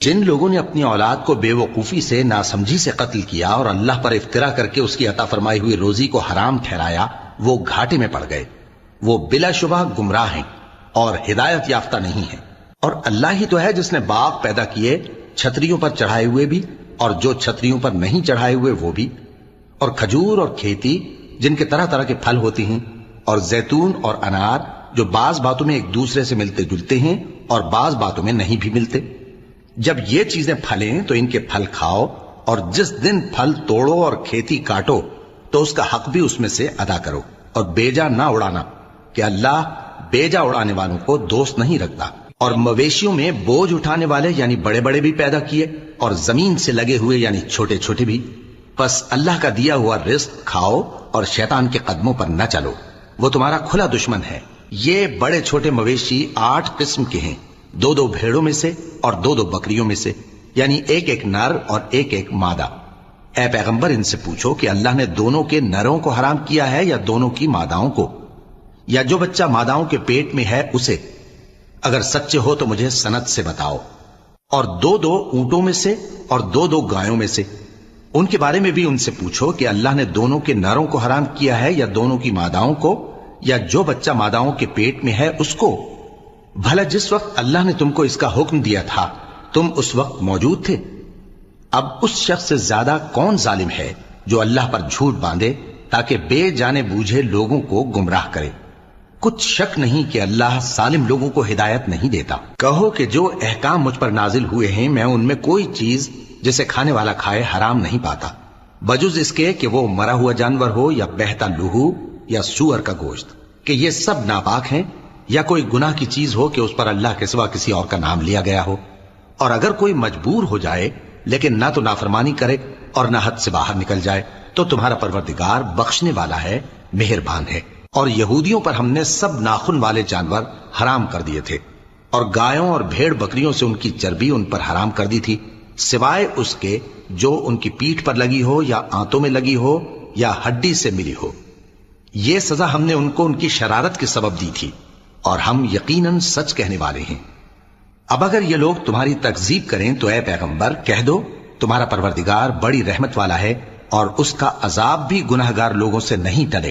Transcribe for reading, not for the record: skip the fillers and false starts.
جن لوگوں نے اپنی اولاد کو بے وقوفی سے ناسمجھی سے قتل کیا اور اللہ پر افترا کر کے اس کی عطا فرمائی ہوئی روزی کو حرام ٹھہرایا، وہ گھاٹے میں پڑ گئے، وہ بلا شبہ گمراہ ہیں اور ہدایت یافتہ نہیں ہیں۔ اور اللہ ہی تو ہے جس نے باغ پیدا کیے، چھتریوں پر چڑھائے ہوئے بھی اور جو چھتریوں پر نہیں چڑھائے ہوئے وہ بھی، اور کھجور اور کھیتی جن کے طرح طرح کے پھل ہوتے ہیں، اور زیتون اور انار جو بعض باتوں میں ایک دوسرے سے ملتے جلتے ہیں اور بعض باتوں میں نہیں بھی ملتے۔ جب یہ چیزیں پھلیں تو ان کے پھل کھاؤ، اور جس دن پھل توڑو اور کھیتی کاٹو تو اس کا حق بھی اس میں سے ادا کرو، اور بیجا نہ اڑانا کہ اللہ بیجا اڑانے والوں کو دوست نہیں رکھتا۔ اور مویشیوں میں بوجھ اٹھانے والے یعنی بڑے بڑے بھی پیدا کیے، اور زمین سے لگے ہوئے یعنی چھوٹے چھوٹے بھی۔ پس اللہ کا دیا ہوا رزق کھاؤ اور شیطان کے قدموں پر نہ چلو، وہ تمہارا کھلا دشمن ہے۔ یہ بڑے چھوٹے مویشی 8 قسم کے ہیں، 2 بھیڑوں میں سے اور 2 بکریوں میں سے، یعنی ایک نر اور ایک مادہ۔ اے پیغمبر ان سے پوچھو کہ اللہ نے دونوں کے نروں کو حرام کیا ہے یا دونوں کی ماداؤں کو، یا جو بچہ ماداؤں کے پیٹ میں ہے اسے؟ اگر سچے ہو تو مجھے سند سے بتاؤ۔ اور 2 اونٹوں میں سے اور 2 گایوں میں سے، ان کے بارے میں بھی ان سے پوچھو کہ اللہ نے دونوں کے نروں کو حرام کیا ہے یا دونوں کی ماداؤں کو، یا جو بچہ ماداؤں کے پیٹ میں ہے اس کو؟ بھلا جس وقت اللہ نے تم کو اس کا حکم دیا تھا تم اس وقت موجود تھے؟ اب اس شخص سے زیادہ کون ظالم ہے جو اللہ پر جھوٹ باندھے تاکہ بے جانے بوجھے لوگوں کو گمراہ کرے؟ کچھ شک نہیں کہ اللہ ظالم لوگوں کو ہدایت نہیں دیتا۔ کہو کہ جو احکام مجھ پر نازل ہوئے ہیں میں ان میں کوئی چیز جسے کھانے والا کھائے حرام نہیں پاتا، بجز اس کے کہ وہ مرا ہوا جانور ہو یا بہتا لہو یا سور کا گوشت، کہ یہ سب ناپاک ہیں، یا کوئی گناہ کی چیز ہو کہ اس پر اللہ کے سوا کسی اور کا نام لیا گیا ہو۔ اور اگر کوئی مجبور ہو جائے لیکن نہ تو نافرمانی کرے اور نہ حد سے باہر نکل جائے تو تمہارا پروردگار بخشنے والا ہے، مہربان ہے۔ اور یہودیوں پر ہم نے سب ناخن والے جانور حرام کر دیے تھے، اور گایوں اور بھیڑ بکریوں سے ان کی چربی ان پر حرام کر دی تھی، سوائے اس کے جو ان کی پیٹھ پر لگی ہو یا آنتوں میں لگی ہو یا ہڈی سے ملی ہو۔ یہ سزا ہم نے ان کو ان کی شرارت کے سبب دی تھی، اور ہم یقیناً سچ کہنے والے ہیں۔ اب اگر یہ لوگ تمہاری تکذیب کریں تو اے پیغمبر کہہ دو تمہارا پروردگار بڑی رحمت والا ہے، اور اس کا عذاب بھی گناہگار لوگوں سے نہیں ٹلے۔